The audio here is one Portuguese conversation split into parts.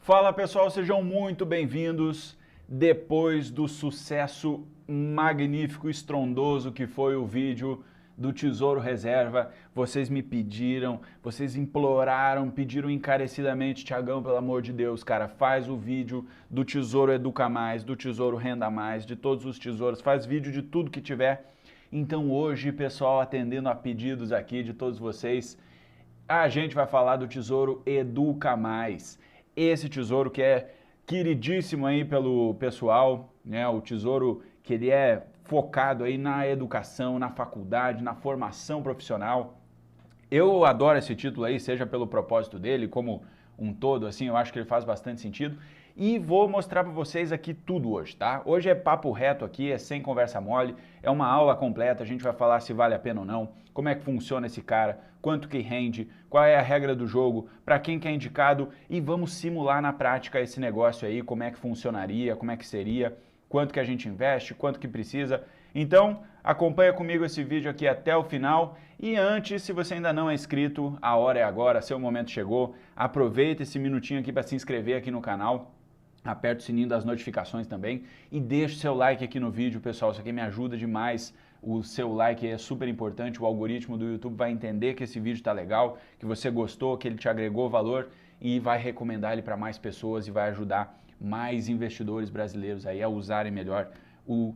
Fala pessoal, sejam muito bem-vindos. Depois do sucesso magnífico, estrondoso que foi o vídeo do Tesouro Reserva, vocês me pediram, vocês imploraram, pediram encarecidamente: Thiagão, pelo amor de Deus, cara, faz o vídeo do Tesouro Educa Mais, do Tesouro Renda Mais, de todos os tesouros, faz vídeo de tudo que tiver. Então hoje, pessoal, atendendo a pedidos aqui de todos vocês, a gente vai falar do Tesouro Educa Mais. Esse tesouro que é queridíssimo aí pelo pessoal, né? O tesouro que ele é focado aí na educação, na faculdade, na formação profissional. Eu adoro esse título aí, seja pelo propósito dele, como um todo, assim, eu acho que ele faz bastante sentido. E vou mostrar para vocês aqui tudo hoje, tá? Hoje é papo reto aqui, é sem conversa mole, é uma aula completa, a gente vai falar se vale a pena ou não, como é que funciona esse cara, quanto que rende, qual é a regra do jogo, para quem que é indicado e vamos simular na prática esse negócio aí, como é que funcionaria, como é que seria, quanto que a gente investe, quanto que precisa. Então, acompanha comigo esse vídeo aqui até o final e antes, se você ainda não é inscrito, a hora é agora, seu momento chegou, aproveita esse minutinho aqui para se inscrever aqui no canal. Aperta o sininho das notificações também e deixa o seu like aqui no vídeo, pessoal, isso aqui me ajuda demais, o seu like é super importante, o algoritmo do YouTube vai entender que esse vídeo tá legal, que você gostou, que ele te agregou valor e vai recomendar ele para mais pessoas e vai ajudar mais investidores brasileiros aí a usarem melhor o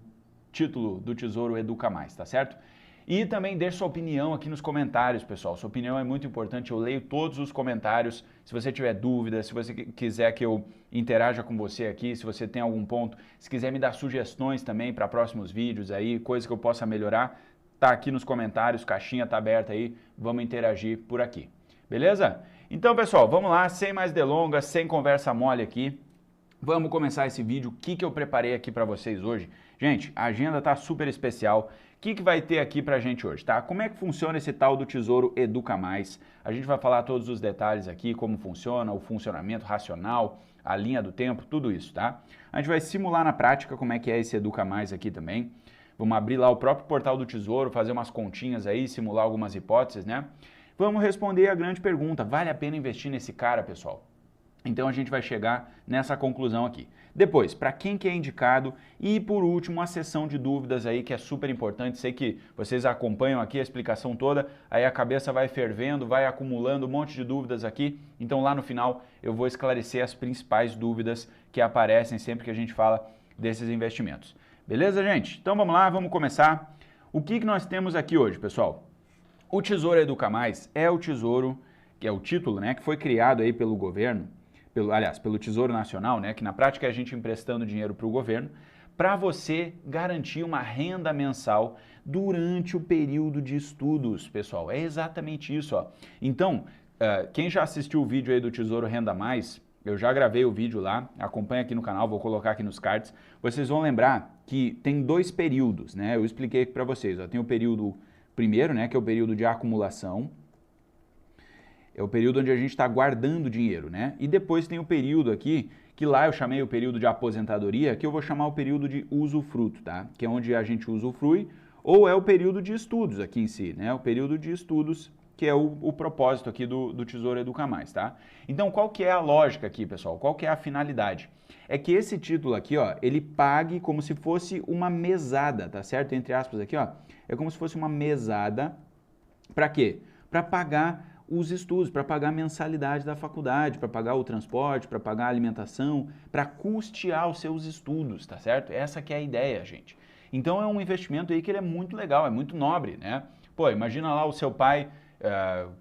título do Tesouro Educa Mais, tá certo? E também deixe sua opinião aqui nos comentários, pessoal. Sua opinião é muito importante, eu leio todos os comentários. Se você tiver dúvidas, se você quiser que eu interaja com você aqui, se você tem algum ponto, se quiser me dar sugestões também para próximos vídeos aí, coisas que eu possa melhorar, tá aqui nos comentários, caixinha tá aberta aí, vamos interagir por aqui. Beleza? Então, pessoal, vamos lá, sem mais delongas, sem conversa mole aqui. Vamos começar esse vídeo. O que eu preparei aqui para vocês hoje? Gente, a agenda tá super especial. O que vai ter aqui pra gente hoje, tá? Como é que funciona esse tal do Tesouro Educa Mais? A gente vai falar todos os detalhes aqui, como funciona, o funcionamento racional, a linha do tempo, tudo isso, tá? A gente vai simular na prática como é que é esse Educa Mais aqui também. Vamos abrir lá o próprio portal do Tesouro, fazer umas continhas aí, simular algumas hipóteses, né? Vamos responder a grande pergunta: vale a pena investir nesse cara, pessoal? Então a gente vai chegar nessa conclusão aqui. Depois, para quem que é indicado e por último a sessão de dúvidas aí que é super importante. Sei que vocês acompanham aqui a explicação toda, aí a cabeça vai fervendo, vai acumulando um monte de dúvidas aqui. Então lá no final eu vou esclarecer as principais dúvidas que aparecem sempre que a gente fala desses investimentos. Beleza, gente? Então vamos lá, vamos começar. O que nós temos aqui hoje, pessoal? O Tesouro Educa Mais é o tesouro, que é o título, né, que foi criado aí pelo governo, pelo Tesouro Nacional, né, que na prática é a gente emprestando dinheiro para o governo, para você garantir uma renda mensal durante o período de estudos, pessoal. É exatamente isso, ó. Então, quem já assistiu o vídeo aí do Tesouro Renda Mais, eu já gravei o vídeo lá, acompanha aqui no canal, vou colocar aqui nos cards, vocês vão lembrar que tem dois períodos, né, eu expliquei aqui para vocês, ó. Tem o período primeiro, né, que é o período de acumulação, é o período onde a gente está guardando dinheiro, né? E depois tem o período aqui, que lá eu chamei o período de aposentadoria, que eu vou chamar o período de usufruto, tá? Que é onde a gente usufrui, ou é o período de estudos aqui em si, né? O período de estudos, que é o propósito aqui do Tesouro Educa Mais, tá? Então, qual que é a lógica aqui, pessoal? Qual que é a finalidade? É que esse título aqui, ó, ele pague como se fosse uma mesada, tá certo? Entre aspas aqui, ó, é como se fosse uma mesada. Para quê? Para pagar os estudos, para pagar a mensalidade da faculdade, para pagar o transporte, para pagar a alimentação, para custear os seus estudos, tá certo? Essa que é a ideia, gente. Então é um investimento aí que ele é muito legal, é muito nobre, né? Pô, imagina lá o seu pai,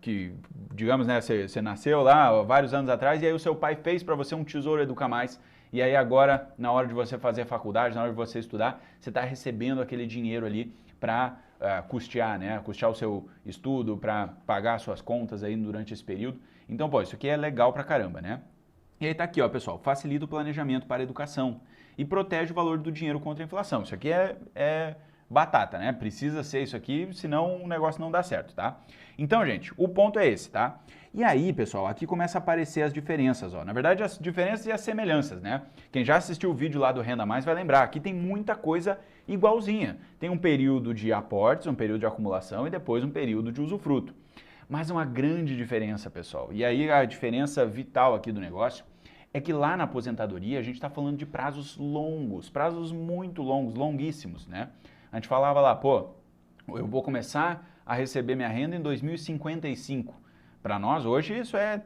que, digamos, né, você nasceu lá vários anos atrás e aí o seu pai fez para você um Tesouro Educa Mais e aí agora, na hora de você fazer a faculdade, na hora de você estudar, você está recebendo aquele dinheiro ali para custear, né? Custear o seu estudo, para pagar suas contas aí durante esse período. Então, pô, isso aqui é legal pra caramba, né? E aí tá aqui, ó, pessoal, facilita o planejamento para a educação e protege o valor do dinheiro contra a inflação. Isso aqui é batata, né? Precisa ser isso aqui, senão o negócio não dá certo, tá? Então, gente, o ponto é esse, tá? E aí, pessoal, aqui começa a aparecer as diferenças, ó. Na verdade, as diferenças e as semelhanças, né? Quem já assistiu o vídeo lá do Renda Mais vai lembrar, aqui tem muita coisa igualzinha. Tem um período de aportes, um período de acumulação e depois um período de usufruto. Mas uma grande diferença, pessoal, e aí a diferença vital aqui do negócio é que lá na aposentadoria a gente está falando de prazos longos, prazos muito longos, longuíssimos, né? A gente falava lá, pô, eu vou começar a receber minha renda em 2055. Para nós, hoje, isso é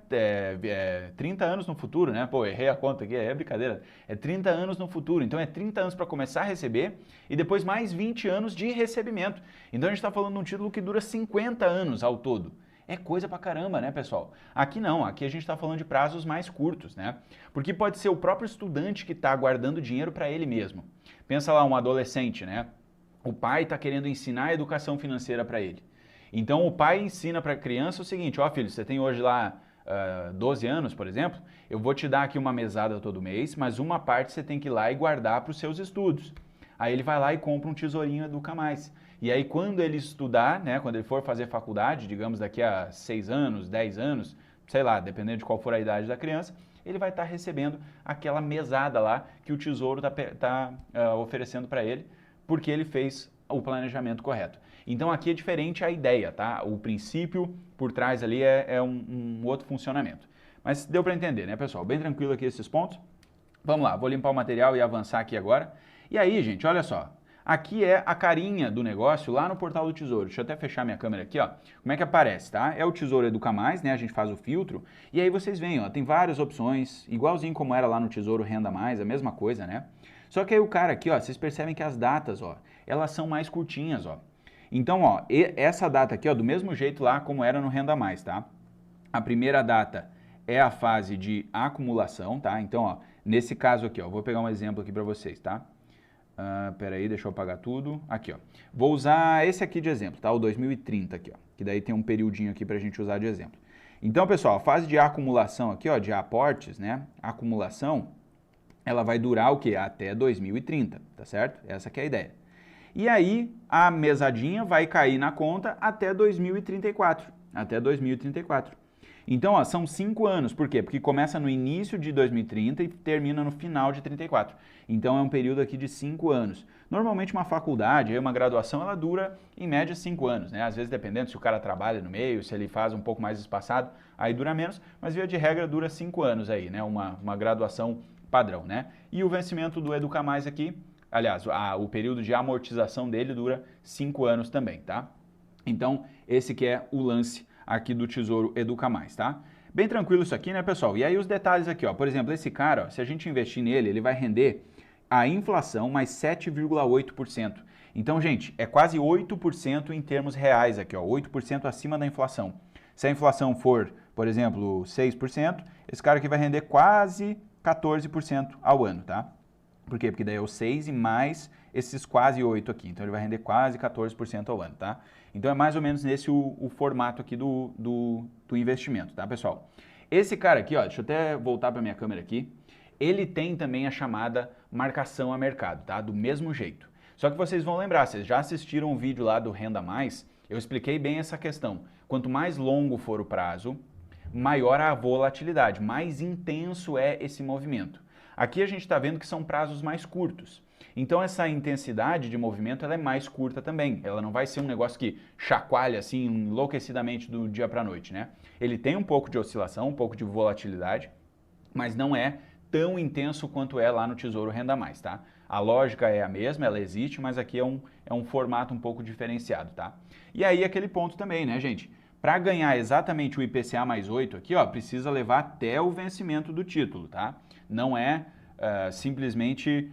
30 anos no futuro, né? Pô, errei a conta aqui, é brincadeira. É 30 anos no futuro, então é 30 anos para começar a receber e depois mais 20 anos de recebimento. Então a gente está falando de um título que dura 50 anos ao todo. É coisa pra caramba, né, pessoal? Aqui não, aqui a gente está falando de prazos mais curtos, né? Porque pode ser o próprio estudante que está guardando dinheiro para ele mesmo. Pensa lá, um adolescente, né? O pai está querendo ensinar a educação financeira para ele. Então o pai ensina para a criança o seguinte, ó filho, você tem hoje lá 12 anos, por exemplo, eu vou te dar aqui uma mesada todo mês, mas uma parte você tem que ir lá e guardar para os seus estudos. Aí ele vai lá e compra um tesourinho Educa Mais. E aí quando ele estudar, né, quando ele for fazer faculdade, digamos daqui a 6 anos, 10 anos, sei lá, dependendo de qual for a idade da criança, ele vai estar recebendo aquela mesada lá que o Tesouro está oferecendo para ele, porque ele fez o planejamento correto. Então aqui é diferente a ideia, tá? O princípio por trás ali é um outro funcionamento. Mas deu para entender, né, pessoal? Bem tranquilo aqui esses pontos. Vamos lá, vou limpar o material e avançar aqui agora. E aí, gente, olha só. Aqui é a carinha do negócio lá no portal do Tesouro. Deixa eu até fechar minha câmera aqui, ó. Como é que aparece, tá? É o Tesouro Educa Mais, né? A gente faz o filtro. E aí vocês veem, ó, tem várias opções, igualzinho como era lá no Tesouro Renda Mais, a mesma coisa, né? Só que aí o cara aqui, ó, vocês percebem que as datas, ó, elas são mais curtinhas, ó. Então, ó, essa data aqui, ó, do mesmo jeito lá como era no Renda Mais, tá? A primeira data é a fase de acumulação, tá? Então, ó, nesse caso aqui, ó, vou pegar um exemplo aqui para vocês, tá? Pera aí, deixa eu apagar tudo. Aqui, ó. Vou usar esse aqui de exemplo, tá? O 2030 aqui, ó. Que daí tem um periodinho aqui pra gente usar de exemplo. Então, pessoal, a fase de acumulação aqui, ó, de aportes, né? Acumulação, ela vai durar o quê? Até 2030, tá certo? Essa que é a ideia. E aí, a mesadinha vai cair na conta até 2034. Até 2034. Então, ó, são 5 anos. Por quê? Porque começa no início de 2030 e termina no final de 34. Então, é um período aqui de 5 anos. Normalmente, uma faculdade, uma graduação, ela dura, em média, 5 anos, né? Às vezes, dependendo se o cara trabalha no meio, se ele faz um pouco mais espaçado, aí dura menos. Mas, via de regra, dura 5 anos aí, né? Uma graduação padrão, né? E o vencimento do Educa Mais aqui, aliás, o período de amortização dele dura 5 anos também, tá? Então, esse que é o lance aqui do Tesouro Educa Mais, tá? Bem tranquilo isso aqui, né, pessoal? E aí os detalhes aqui, ó. Por exemplo, esse cara, ó, se a gente investir nele, ele vai render a inflação mais 7,8%. Então, gente, é quase 8% em termos reais aqui, ó. 8% acima da inflação. Se a inflação for, por exemplo, 6%, esse cara aqui vai render quase 14% ao ano, tá? Por quê? Porque daí é o 6 e mais esses quase 8 aqui. Então ele vai render quase 14% ao ano, tá? Então é mais ou menos nesse o formato aqui do investimento, tá, pessoal? Esse cara aqui, ó, deixa eu até voltar para minha câmera aqui. Ele tem também a chamada marcação a mercado, tá? Do mesmo jeito. Só que vocês vão lembrar, vocês já assistiram um vídeo lá do Renda Mais, eu expliquei bem essa questão. Quanto mais longo for o prazo, maior a volatilidade, mais intenso é esse movimento. Aqui a gente está vendo que são prazos mais curtos. Então essa intensidade de movimento ela é mais curta também. Ela não vai ser um negócio que chacoalha assim enlouquecidamente do dia para a noite, né? Ele tem um pouco de oscilação, um pouco de volatilidade, mas não é tão intenso quanto é lá no Tesouro Renda Mais, tá? A lógica é a mesma, ela existe, mas aqui é um formato um pouco diferenciado, tá? E aí aquele ponto também, né, gente? Para ganhar exatamente o IPCA mais 8 aqui, ó, precisa levar até o vencimento do título, tá? Não é simplesmente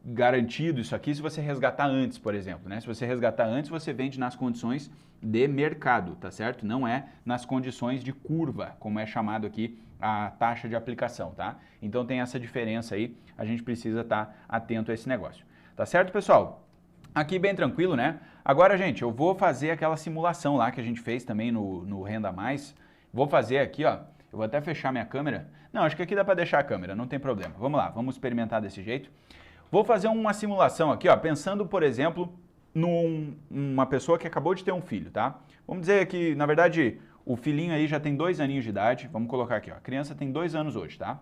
garantido isso aqui se você resgatar antes, por exemplo, né? Se você resgatar antes, você vende nas condições de mercado, tá certo? Não é nas condições de curva, como é chamado aqui a taxa de aplicação, tá? Então tem essa diferença aí, a gente precisa estar atento a esse negócio. Tá certo, pessoal? Aqui bem tranquilo, né? Agora, gente, eu vou fazer aquela simulação lá que a gente fez também no Renda Mais. Vou fazer aqui, ó. Eu vou até fechar minha câmera. Não, acho que aqui dá para deixar a câmera, não tem problema. Vamos lá, vamos experimentar desse jeito. Vou fazer uma simulação aqui, ó, pensando, por exemplo, numa pessoa que acabou de ter um filho, tá? Vamos dizer que, na verdade, o filhinho aí já tem 2 aninhos de idade. Vamos colocar aqui, ó. A criança tem 2 anos hoje, tá?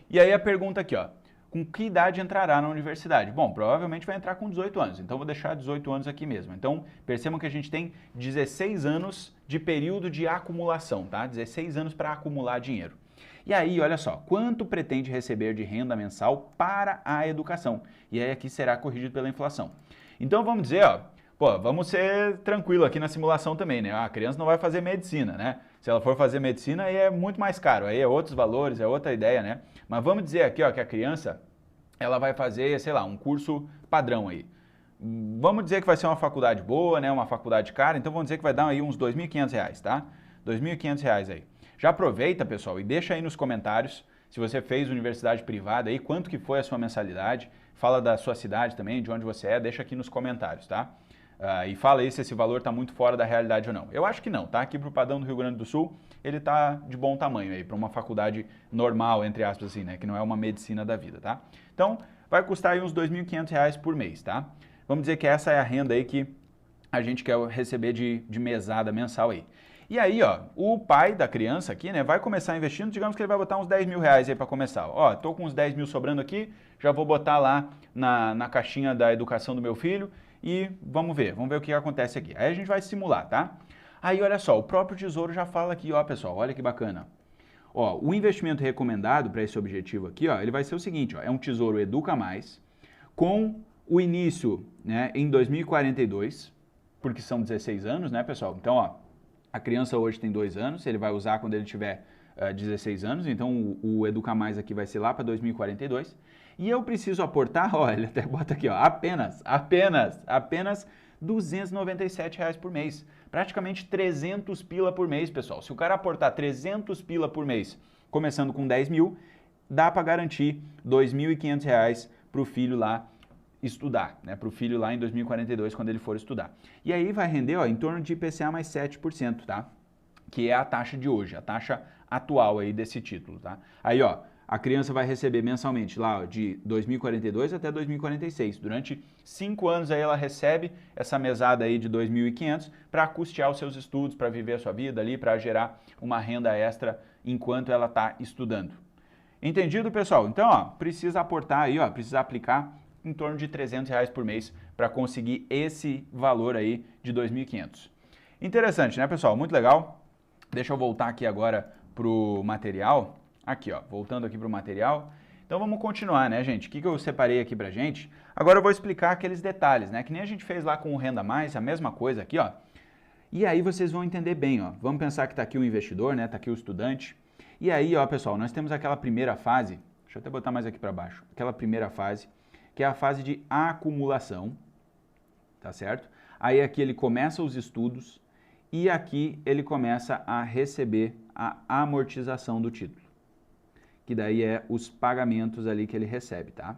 E aí a pergunta aqui, ó. Com que idade entrará na universidade? Bom, provavelmente vai entrar com 18 anos, então vou deixar 18 anos aqui mesmo. Então, percebam que a gente tem 16 anos de período de acumulação, tá? 16 anos para acumular dinheiro. E aí, olha só, quanto pretende receber de renda mensal para a educação? E aí aqui será corrigido pela inflação. Então vamos dizer, ó, pô, vamos ser tranquilo aqui na simulação também, né? A criança não vai fazer medicina, né? Se ela for fazer medicina, aí é muito mais caro, aí é outros valores, é outra ideia, né? Mas vamos dizer aqui, ó, que a criança, ela vai fazer, sei lá, um curso padrão aí. Vamos dizer que vai ser uma faculdade boa, né? Uma faculdade cara, então vamos dizer que vai dar aí uns R$ 2.500, tá? R$ 2.500 aí. Já aproveita, pessoal, e deixa aí nos comentários, se você fez universidade privada aí, quanto que foi a sua mensalidade, fala da sua cidade também, de onde você é, deixa aqui nos comentários, tá? E fala aí se esse valor está muito fora da realidade ou não. Eu acho que não, tá? Aqui para o padrão do Rio Grande do Sul, ele está de bom tamanho aí, para uma faculdade normal, entre aspas assim, né? Que não é uma medicina da vida, tá? Então, vai custar aí uns R$ 2.500 por mês, tá? Vamos dizer que essa é a renda aí que a gente quer receber de mesada mensal aí. E aí, ó, o pai da criança aqui, né, vai começar investindo, digamos que ele vai botar uns R$ 10.000 aí para começar. Ó, tô com uns 10 mil sobrando aqui, já vou botar lá na caixinha da educação do meu filho e vamos ver o que acontece aqui. Aí a gente vai simular, tá? Aí, olha só, o próprio Tesouro já fala aqui, ó, pessoal, olha que bacana. Ó, o investimento recomendado para esse objetivo aqui, ó, ele vai ser o seguinte, ó, é um Tesouro Educa Mais, com o início, né, em 2042, porque são 16 anos, né, pessoal? Então, ó, a criança hoje tem 2 anos, ele vai usar quando ele tiver 16 anos, então o Educa Mais aqui vai ser lá para 2042. E eu preciso aportar, ó, ele até bota aqui, ó, apenas R$ 297 por mês. Praticamente 300 pila por mês, pessoal. Se o cara aportar 300 pila por mês, começando com 10 mil, dá para garantir R$ 2.500 para o filho lá estudar, né, para o filho lá em 2042, quando ele for estudar. E aí vai render, ó, em torno de IPCA mais 7%, tá? Que é a taxa de hoje, a taxa atual aí desse título, tá? Aí, ó, a criança vai receber mensalmente lá, ó, de 2042 até 2046. Durante 5 anos aí ela recebe essa mesada aí de 2.500 para custear os seus estudos, para viver a sua vida ali, para gerar uma renda extra enquanto ela está estudando. Entendido, pessoal? Então, ó, precisa aportar aí, ó, precisa aplicar em torno de R$ 300 por mês para conseguir esse valor aí de 2.500. Interessante, né, pessoal? Muito legal. Deixa eu voltar aqui agora para o material. Aqui, ó, voltando aqui para o material. Então vamos continuar, né, gente? O que eu separei aqui para gente? Agora eu vou explicar aqueles detalhes, né? Que nem a gente fez lá com o Renda Mais, a mesma coisa aqui, ó. E aí vocês vão entender bem, ó. Vamos pensar que está aqui o investidor, né? Está aqui o estudante. E aí, ó, pessoal, nós temos aquela primeira fase. Deixa eu até botar mais aqui para baixo. Aquela primeira fase, que é a fase de acumulação, tá certo? Aí aqui ele começa os estudos e aqui ele começa a receber a amortização do título, que daí é os pagamentos ali que ele recebe, tá?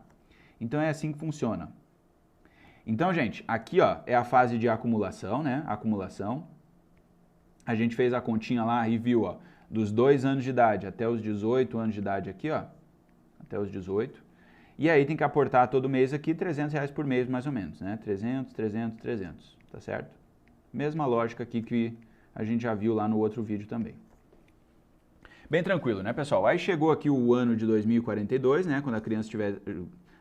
Então é assim que funciona. Então, gente, aqui, ó, é a fase de acumulação, né? Acumulação. A gente fez a continha lá e viu, ó, dos 2 anos de idade até os 18 anos de idade aqui, ó, até os 18. E aí tem que aportar todo mês aqui R$ 300 por mês, mais ou menos, né? 300, 300, 300, tá certo? Mesma lógica aqui que a gente já viu lá no outro vídeo também. Bem tranquilo, né, pessoal? Aí chegou aqui o ano de 2042, né? Quando a criança tiver,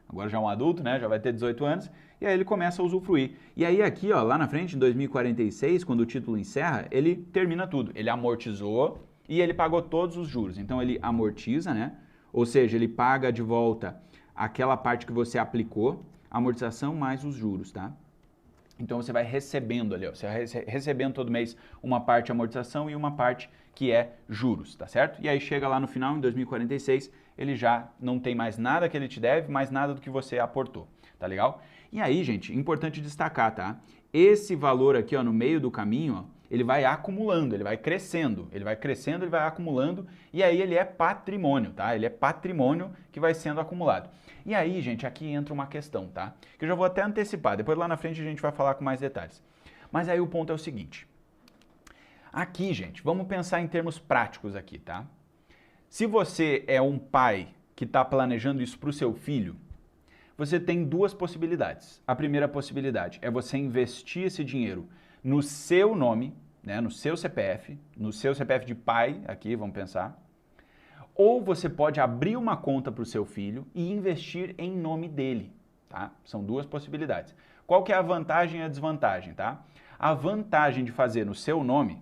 agora já é um adulto, né? Já vai ter 18 anos, e aí ele começa a usufruir. E aí aqui, ó, lá na frente, em 2046, quando o título encerra, ele termina tudo. Ele amortizou e ele pagou todos os juros. Então ele amortiza, né? Ou seja, ele paga de volta aquela parte que você aplicou, amortização mais os juros, tá? Então você vai recebendo ali, ó, você vai recebendo todo mês uma parte de amortização e uma parte que é juros, tá certo? E aí chega lá no final, em 2046, ele já não tem mais nada que ele te deve, mais nada do que você aportou, tá legal? E aí, gente, importante destacar, tá? Esse valor aqui, ó, no meio do caminho, ó, ele vai acumulando, ele vai crescendo, ele vai acumulando, e aí ele é patrimônio, tá? Ele é patrimônio que vai sendo acumulado. E aí, gente, aqui entra uma questão, tá? Que eu já vou até antecipar, depois lá na frente a gente vai falar com mais detalhes. Mas aí o ponto é o seguinte. Aqui, gente, vamos pensar em termos práticos aqui, tá? Se você é um pai que está planejando isso para o seu filho, você tem 2 possibilidades. A primeira possibilidade é você investir esse dinheiro no seu nome, né, no seu CPF de pai, aqui, vamos pensar. Ou você pode abrir uma conta para o seu filho e investir em nome dele, tá? São 2 possibilidades. Qual que é a vantagem e a desvantagem, tá? A vantagem de fazer no seu nome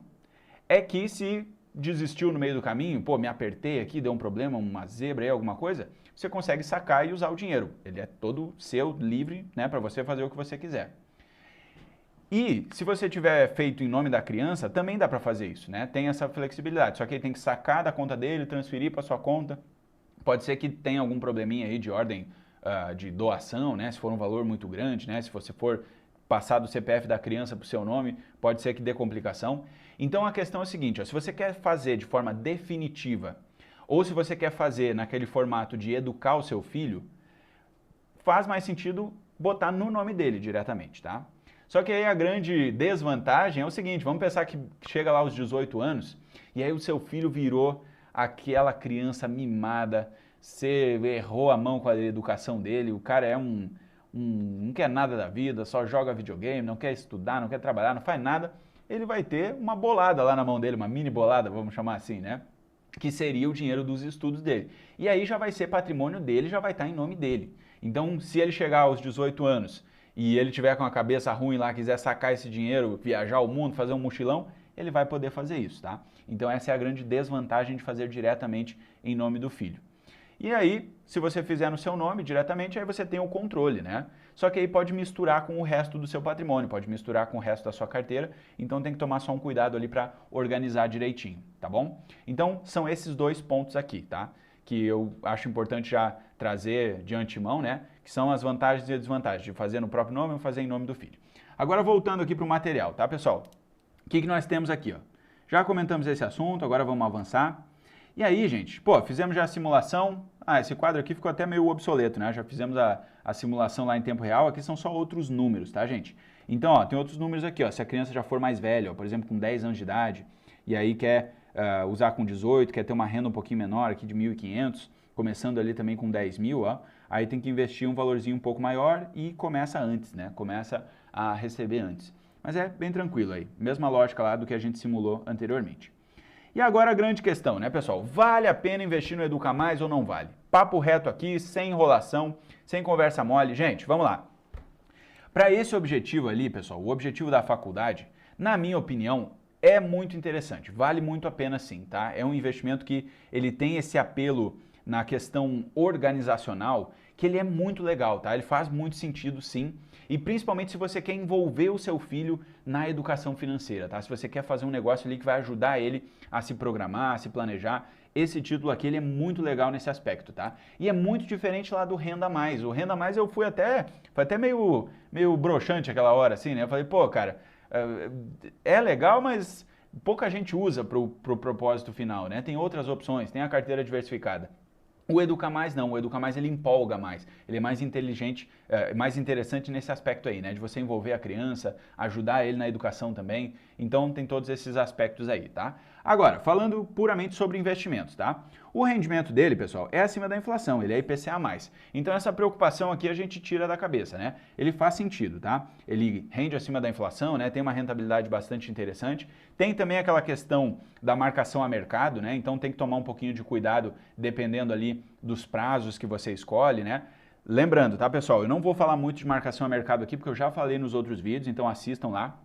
é que se desistiu no meio do caminho, pô, me apertei aqui, deu um problema, uma zebra aí, alguma coisa, você consegue sacar e usar o dinheiro. Ele é todo seu, livre, né, para você fazer o que você quiser. E se você tiver feito em nome da criança, também dá para fazer isso, né? Tem essa flexibilidade, só que ele tem que sacar da conta dele, transferir para sua conta. Pode ser que tenha algum probleminha aí de ordem de doação, né? Se for um valor muito grande, né? Se você for passar do CPF da criança para o seu nome, pode ser que dê complicação. Então a questão é a seguinte, ó, se você quer fazer de forma definitiva, ou se você quer fazer naquele formato de educar o seu filho, faz mais sentido botar no nome dele diretamente, tá? Só que aí a grande desvantagem é o seguinte, vamos pensar que chega lá aos 18 anos e aí o seu filho virou aquela criança mimada, você errou a mão com a educação dele, o cara é não quer nada da vida, só joga videogame, não quer estudar, não quer trabalhar, não faz nada, ele vai ter uma bolada lá na mão dele, uma mini bolada, vamos chamar assim, né? Que seria o dinheiro dos estudos dele. E aí já vai ser patrimônio dele, já vai estar em nome dele. Então, se ele chegar aos 18 anos e ele tiver com a cabeça ruim lá, quiser sacar esse dinheiro, viajar o mundo, fazer um mochilão, ele vai poder fazer isso, tá? Então essa é a grande desvantagem de fazer diretamente em nome do filho. E aí, se você fizer no seu nome diretamente, aí você tem o controle, né? Só que aí pode misturar com o resto do seu patrimônio, pode misturar com o resto da sua carteira, então tem que tomar só um cuidado ali para organizar direitinho, tá bom? Então são esses dois pontos aqui, tá? Que eu acho importante já trazer de antemão, né? Que são as vantagens e desvantagens de fazer no próprio nome ou fazer em nome do filho. Agora voltando aqui para o material, tá, pessoal? O que nós temos aqui, ó? Já comentamos esse assunto, agora vamos avançar. E aí, gente, pô, fizemos já a simulação. Esse quadro aqui ficou até meio obsoleto, né? Já fizemos a simulação lá em tempo real, aqui são só outros números, tá, gente? Então, ó, tem outros números aqui, ó. Se a criança já for mais velha, ó, por exemplo, com 10 anos de idade, e aí quer usar com 18, quer ter uma renda um pouquinho menor aqui de 1.500, começando ali também com 10 mil, ó, aí tem que investir um valorzinho um pouco maior e começa antes, né? Começa a receber antes. Mas é bem tranquilo aí, mesma lógica lá do que a gente simulou anteriormente. E agora a grande questão, né, pessoal? Vale a pena investir no Educa Mais ou não vale? Papo reto aqui, sem enrolação, sem conversa mole. Gente, vamos lá. Para esse objetivo ali, pessoal, o objetivo da faculdade, na minha opinião, é muito interessante. Vale muito a pena sim, tá? É um investimento que ele tem esse apelo na questão organizacional, que ele é muito legal, tá? Ele faz muito sentido sim, e principalmente se você quer envolver o seu filho na educação financeira, tá? Se você quer fazer um negócio ali que vai ajudar ele a se programar, a se planejar, esse título aqui ele é muito legal nesse aspecto, tá? E é muito diferente lá do Renda Mais. O Renda Mais eu foi até meio broxante aquela hora, assim, né? Eu falei, pô, cara, é legal, mas pouca gente usa pro propósito final, né? Tem outras opções, tem a carteira diversificada. O Educa Mais não, o Educa Mais ele empolga mais, ele é mais inteligente, mais interessante nesse aspecto aí, né? De você envolver a criança, ajudar ele na educação também, então tem todos esses aspectos aí, tá? Agora, falando puramente sobre investimentos, tá? O rendimento dele, pessoal, é acima da inflação, ele é IPCA+. Então essa preocupação aqui a gente tira da cabeça, né? Ele faz sentido, tá? Ele rende acima da inflação, né? Tem uma rentabilidade bastante interessante. Tem também aquela questão da marcação a mercado, né? Então tem que tomar um pouquinho de cuidado dependendo ali dos prazos que você escolhe, né? Lembrando, tá, pessoal? Eu não vou falar muito de marcação a mercado aqui porque eu já falei nos outros vídeos, então assistam lá.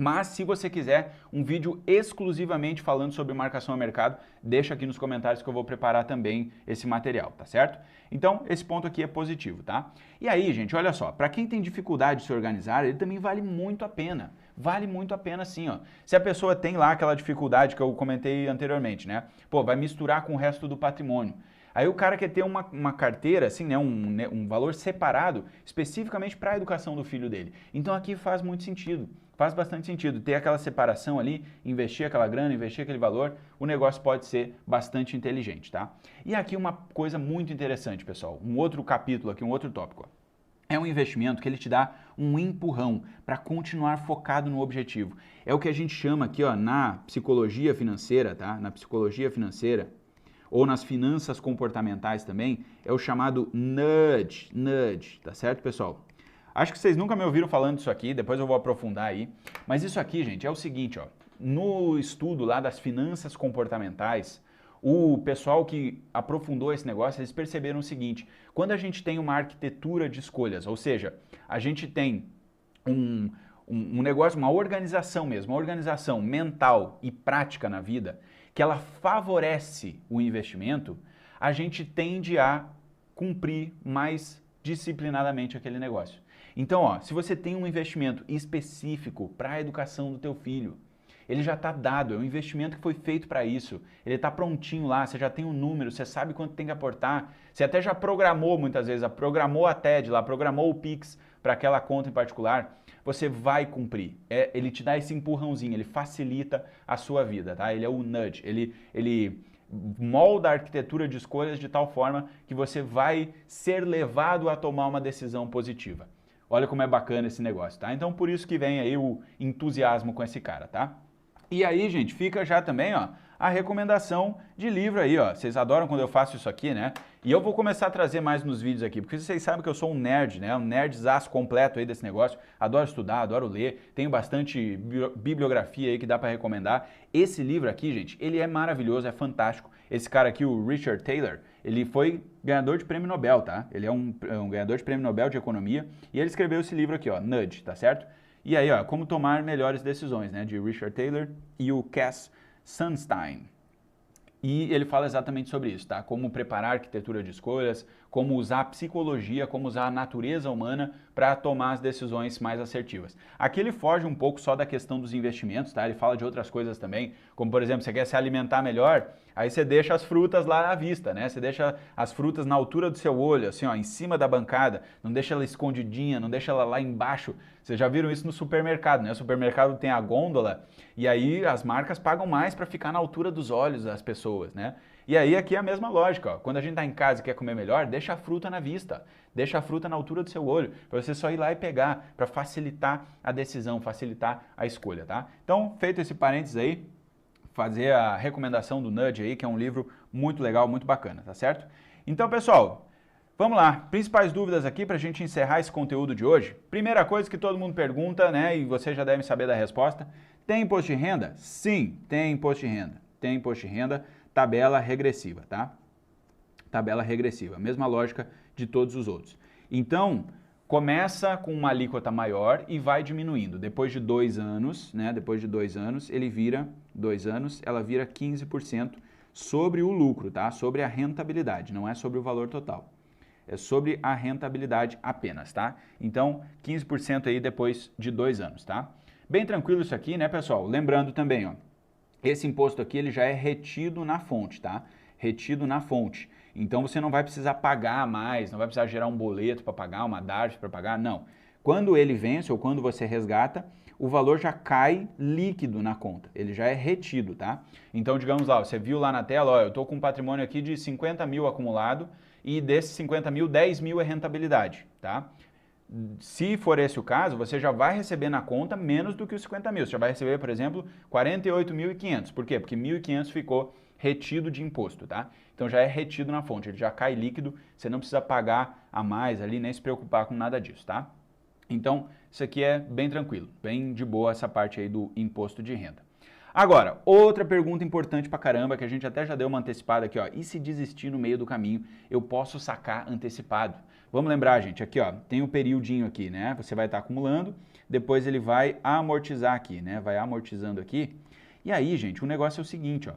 Mas se você quiser um vídeo exclusivamente falando sobre marcação a mercado, deixa aqui nos comentários que eu vou preparar também esse material, tá certo? Então, esse ponto aqui é positivo, tá? E aí, gente, olha só, para quem tem dificuldade de se organizar, ele também vale muito a pena. Vale muito a pena sim, ó. Se a pessoa tem lá aquela dificuldade que eu comentei anteriormente, né? Pô, vai misturar com o resto do patrimônio. Aí o cara quer ter uma carteira, assim, né, um valor separado, especificamente para a educação do filho dele. Então aqui faz muito sentido, faz bastante sentido ter aquela separação ali, investir aquela grana, investir aquele valor, o negócio pode ser bastante inteligente, tá? E aqui uma coisa muito interessante, pessoal, um outro capítulo aqui, um outro tópico, ó. É um investimento que ele te dá um empurrão para continuar focado no objetivo. É o que a gente chama aqui, ó, na psicologia financeira, tá? Na psicologia financeira, ou nas finanças comportamentais também, é o chamado nudge, tá certo, pessoal? Acho que vocês nunca me ouviram falando disso aqui, depois eu vou aprofundar aí, mas isso aqui, gente, é o seguinte, ó, no estudo lá das finanças comportamentais, o pessoal que aprofundou esse negócio, eles perceberam o seguinte, quando a gente tem uma arquitetura de escolhas, ou seja, a gente tem um negócio, uma organização mesmo, uma organização mental e prática na vida, que ela favorece o investimento, a gente tende a cumprir mais disciplinadamente aquele negócio. Então, ó, se você tem um investimento específico para a educação do teu filho, ele já está dado, é um investimento que foi feito para isso, ele está prontinho lá, você já tem um número, você sabe quanto tem que aportar, você até já programou muitas vezes, programou a TED lá, programou o Pix para aquela conta em particular, você vai cumprir. Ele te dá esse empurrãozinho, ele facilita a sua vida, tá? Ele é o nudge, ele molda a arquitetura de escolhas de tal forma que você vai ser levado a tomar uma decisão positiva. Olha como é bacana esse negócio, tá? Então por isso que vem aí o entusiasmo com esse cara, tá? E aí, gente, fica já também, ó, a recomendação de livro aí, ó. Vocês adoram quando eu faço isso aqui, né? E eu vou começar a trazer mais nos vídeos aqui, porque vocês sabem que eu sou um nerd, né? Um nerdzaço completo aí desse negócio. Adoro estudar, adoro ler, tenho bastante bibliografia aí que dá para recomendar. Esse livro aqui, gente, ele é maravilhoso, é fantástico. Esse cara aqui, o Richard Thaler, ele foi ganhador de prêmio Nobel, tá? Ele é um ganhador de prêmio Nobel de Economia e ele escreveu esse livro aqui, ó, Nudge, tá certo? E aí, ó, como tomar melhores decisões, né, de Richard Thaler e o Cass Sunstein. E ele fala exatamente sobre isso, tá? Como preparar a arquitetura de escolhas, como usar a psicologia, como usar a natureza humana para tomar as decisões mais assertivas. Aqui ele foge um pouco só da questão dos investimentos, tá? Ele fala de outras coisas também, como por exemplo, você quer se alimentar melhor, aí você deixa as frutas lá à vista, né? Você deixa as frutas na altura do seu olho, assim, ó, em cima da bancada, não deixa ela escondidinha, não deixa ela lá embaixo. Vocês já viram isso no supermercado, né? O supermercado tem a gôndola e aí as marcas pagam mais para ficar na altura dos olhos das pessoas, né? E aí aqui é a mesma lógica, ó. Quando a gente está em casa e quer comer melhor, deixa a fruta na vista, deixa a fruta na altura do seu olho, para você só ir lá e pegar, para facilitar a decisão, facilitar a escolha, tá? Então, feito esse parênteses aí, fazer a recomendação do Nudge aí, que é um livro muito legal, muito bacana, tá certo? Então, pessoal, vamos lá. Principais dúvidas aqui para a gente encerrar esse conteúdo de hoje. Primeira coisa que todo mundo pergunta, né, e vocês já devem saber da resposta, tem imposto de renda? Sim, tem imposto de renda. Tem imposto de renda, tabela regressiva, tá? Tabela regressiva, mesma lógica de todos os outros. Então, começa com uma alíquota maior e vai diminuindo. Depois de 2 anos, né? Depois de 2 anos, ele vira, 2 anos, ela vira 15% sobre o lucro, tá? Sobre a rentabilidade, não é sobre o valor total. É sobre a rentabilidade apenas, tá? Então, 15% aí depois de 2 anos, tá? Bem tranquilo isso aqui, né, pessoal? Lembrando também, ó, esse imposto aqui ele já é retido na fonte, tá? Retido na fonte. Então você não vai precisar pagar mais, não vai precisar gerar um boleto para pagar, uma DARF para pagar, não. Quando ele vence ou quando você resgata, o valor já cai líquido na conta, ele já é retido, tá? Então, digamos lá, você viu lá na tela, ó, eu tô com um patrimônio aqui de 50 mil acumulado e desses 50 mil, 10 mil é rentabilidade, tá? Se for esse o caso, você já vai receber na conta menos do que os 50 mil. Você já vai receber, por exemplo, 48.500. Por quê? Porque 1.500 ficou retido de imposto, tá? Então já é retido na fonte, ele já cai líquido, você não precisa pagar a mais ali, nem se preocupar com nada disso, tá? Então, isso aqui é bem tranquilo, bem de boa essa parte aí do imposto de renda. Agora, outra pergunta importante pra caramba, que a gente até já deu uma antecipada aqui, ó. E se desistir no meio do caminho, eu posso sacar antecipado? Vamos lembrar, gente, aqui, ó, tem um periodinho aqui, né? Você vai estar acumulando, depois ele vai amortizar aqui, né? Vai amortizando aqui. E aí, gente, o negócio é o seguinte, ó.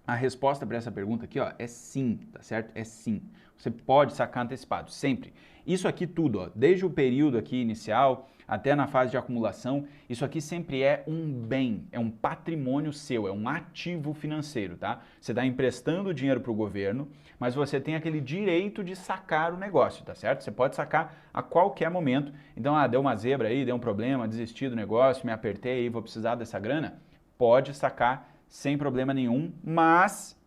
A resposta para essa pergunta aqui, ó, é sim, tá certo? É sim. Você pode sacar antecipado, sempre. Isso aqui tudo, ó, desde o período aqui inicial até na fase de acumulação, isso aqui sempre é um bem, é um patrimônio seu, é um ativo financeiro, tá? Você está emprestando dinheiro para o governo, mas você tem aquele direito de sacar o negócio, tá certo? Você pode sacar a qualquer momento. Então, deu uma zebra aí, deu um problema, desisti do negócio, me apertei aí, vou precisar dessa grana, pode sacar sem problema nenhum, mas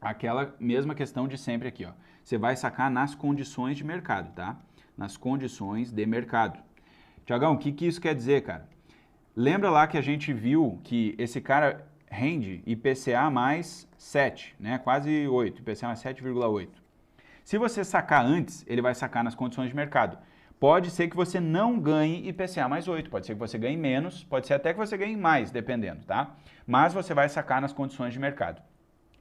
aquela mesma questão de sempre aqui, ó. Você vai sacar nas condições de mercado, tá? Nas condições de mercado. Tiagão, o que isso quer dizer, cara? Lembra lá que a gente viu que esse cara rende IPCA mais 7, né? Quase 8, IPCA mais 7,8. Se você sacar antes, ele vai sacar nas condições de mercado. Pode ser que você não ganhe IPCA mais 8, pode ser que você ganhe menos, pode ser até que você ganhe mais, dependendo, tá? Mas você vai sacar nas condições de mercado.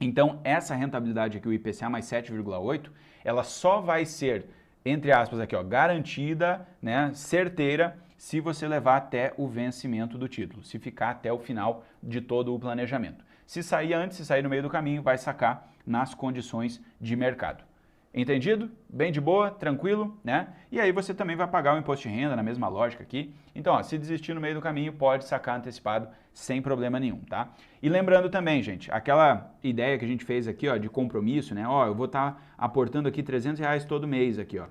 Então, essa rentabilidade aqui, o IPCA mais 7,8, ela só vai ser, entre aspas aqui, ó, garantida, né, certeira, se você levar até o vencimento do título, se ficar até o final de todo o planejamento. Se sair antes, se sair no meio do caminho, vai sacar nas condições de mercado. Entendido? Bem de boa, tranquilo, né? E aí você também vai pagar o imposto de renda na mesma lógica aqui. Então, ó, se desistir no meio do caminho, pode sacar antecipado sem problema nenhum, tá? E lembrando também, gente, aquela ideia que a gente fez aqui, ó, de compromisso, né? Ó, eu vou estar aportando aqui R$300 todo mês aqui, ó.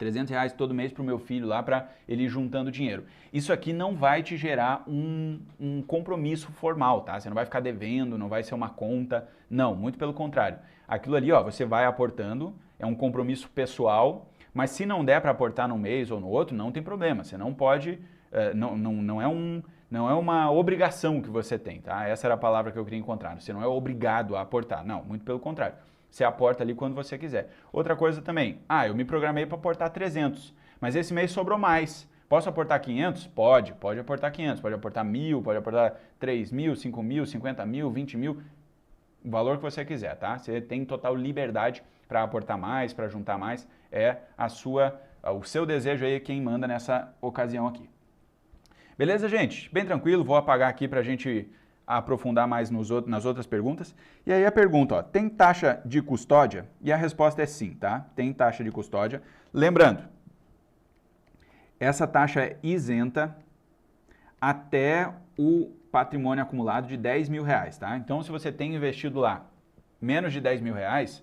R$300 todo mês para o meu filho lá, para ele ir juntando dinheiro. Isso aqui não vai te gerar um compromisso formal, tá? Você não vai ficar devendo, não vai ser uma conta, não, muito pelo contrário. Aquilo ali, ó, você vai aportando, é um compromisso pessoal, mas se não der para aportar num mês ou no outro, não tem problema, você não pode, não é uma obrigação que você tem, tá? Essa era a palavra que eu queria encontrar, você não é obrigado a aportar, não, muito pelo contrário. Você aporta ali quando você quiser. Outra coisa também, eu me programei para aportar 300, mas esse mês sobrou mais. Posso aportar 500? Pode aportar 500, pode aportar 1.000, pode aportar 3.000, 5.000, 50.000, 20.000, o valor que você quiser, tá? Você tem total liberdade para aportar mais, para juntar mais, é o seu desejo aí quem manda nessa ocasião aqui. Beleza, gente? Bem tranquilo, vou apagar aqui para a gente aprofundar mais nas outras perguntas. E aí a pergunta, ó, tem taxa de custódia? E a resposta é sim, tá? Tem taxa de custódia. Lembrando, essa taxa é isenta até o patrimônio acumulado de R$10.000, tá? Então, se você tem investido lá menos de R$10.000,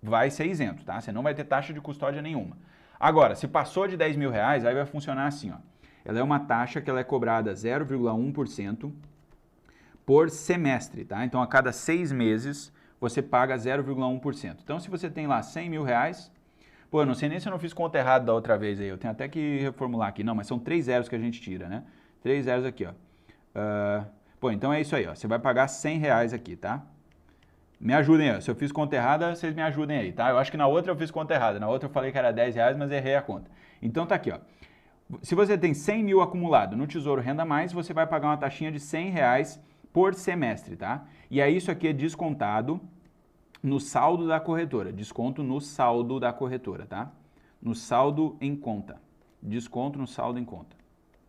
vai ser isento, tá? Você não vai ter taxa de custódia nenhuma. Agora, se passou de R$10.000, aí vai funcionar assim, ó. Ela é uma taxa que ela é cobrada 0,1% por semestre, tá? Então, a cada 6 meses, você paga 0,1%. Então, se você tem lá R$100.000, pô, eu não sei nem se eu não fiz conta errada da outra vez aí, eu tenho até que reformular aqui. Não, mas são 3 zeros que a gente tira, né? 3 zeros aqui, ó. Pô, então é isso aí, ó. Você vai pagar R$100 aqui, tá? Me ajudem aí, se eu fiz conta errada, vocês me ajudem aí, tá? Eu acho que na outra eu fiz conta errada, na outra eu falei que era R$10, mas errei a conta. Então, tá aqui, ó. Se você tem 100 mil acumulado no Tesouro Renda Mais, você vai pagar uma taxinha de R$100 por semestre, tá? E aí isso aqui é descontado no saldo da corretora, desconto no saldo da corretora, tá? No saldo em conta, desconto no saldo em conta,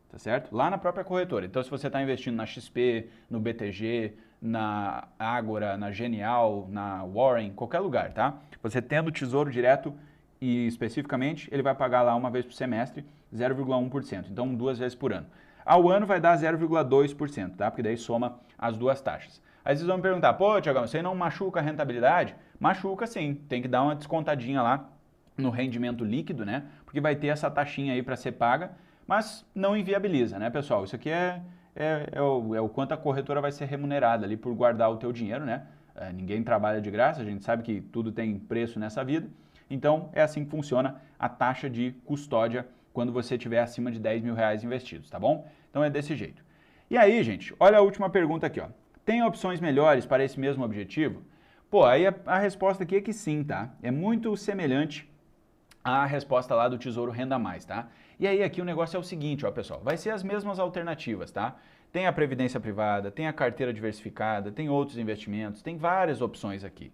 tá certo? Lá na própria corretora. Então, se você está investindo na XP, no BTG, na Ágora, na Genial, na Warren, qualquer lugar, tá? Você tendo Tesouro Direto e especificamente, ele vai pagar lá uma vez por semestre 0,1%, então 2 vezes por ano. Ao ano vai dar 0,2%, tá? Porque daí soma as duas taxas. Aí vocês vão me perguntar, pô, Tiagão, você não machuca a rentabilidade? Machuca sim, tem que dar uma descontadinha lá no rendimento líquido, né? Porque vai ter essa taxinha aí para ser paga, mas não inviabiliza, né, pessoal? Isso aqui é o quanto a corretora vai ser remunerada ali por guardar o teu dinheiro, né? Ninguém trabalha de graça, a gente sabe que tudo tem preço nessa vida. Então, é assim que funciona a taxa de custódia quando você tiver acima de R$10.000 investidos, tá bom? Então, é desse jeito. E aí, gente, olha a última pergunta aqui, ó. Tem opções melhores para esse mesmo objetivo? Pô, aí a resposta aqui é que sim, tá? É muito semelhante à resposta lá do Tesouro Renda Mais, tá? E aí aqui o negócio é o seguinte, ó, pessoal, vai ser as mesmas alternativas, tá? Tem a previdência privada, tem a carteira diversificada, tem outros investimentos, tem várias opções aqui.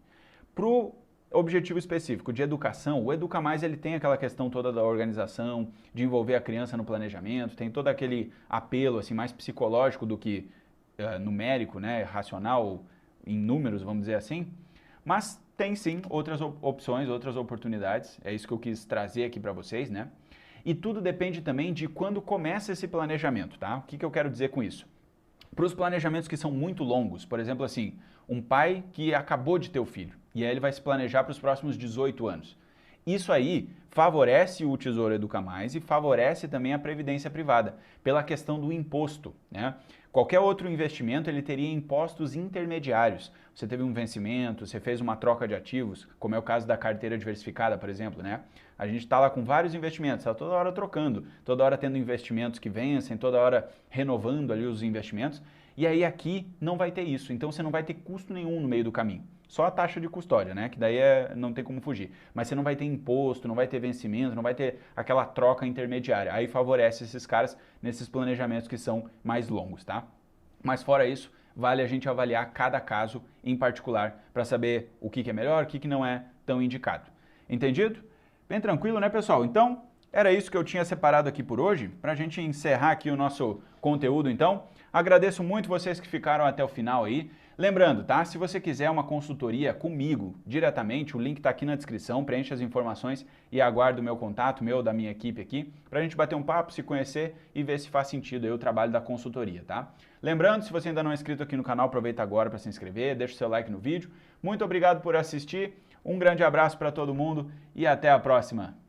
Pro objetivo específico de educação, o Educa Mais ele tem aquela questão toda da organização, de envolver a criança no planejamento, tem todo aquele apelo assim mais psicológico do que numérico, né, racional em números, vamos dizer assim. Mas tem sim outras opções, outras oportunidades. É isso que eu quis trazer aqui para vocês, né? E tudo depende também de quando começa esse planejamento, tá? O que eu quero dizer com isso? Para os planejamentos que são muito longos, por exemplo assim, um pai que acabou de ter o filho, e aí ele vai se planejar para os próximos 18 anos. Isso aí favorece o Tesouro Educa Mais e favorece também a previdência privada, pela questão do imposto, né? Qualquer outro investimento, ele teria impostos intermediários. Você teve um vencimento, você fez uma troca de ativos, como é o caso da carteira diversificada, por exemplo, né? A gente está lá com vários investimentos, está toda hora trocando, toda hora tendo investimentos que vencem, toda hora renovando ali os investimentos. E aí aqui não vai ter isso, então você não vai ter custo nenhum no meio do caminho. Só a taxa de custódia, né? Que daí não tem como fugir. Mas você não vai ter imposto, não vai ter vencimento, não vai ter aquela troca intermediária. Aí favorece esses caras nesses planejamentos que são mais longos, tá? Mas fora isso, vale a gente avaliar cada caso em particular para saber o que é melhor, o que não é tão indicado. Entendido? Bem tranquilo, né, pessoal? Então, era isso que eu tinha separado aqui por hoje, para a gente encerrar aqui o nosso conteúdo, então. Agradeço muito vocês que ficaram até o final aí. Lembrando, tá? Se você quiser uma consultoria comigo diretamente, o link está aqui na descrição, preencha as informações e aguarde o meu contato, meu ou da minha equipe aqui, para a gente bater um papo, se conhecer e ver se faz sentido aí o trabalho da consultoria, tá? Lembrando, se você ainda não é inscrito aqui no canal, aproveita agora para se inscrever, deixa o seu like no vídeo. Muito obrigado por assistir, um grande abraço para todo mundo e até a próxima!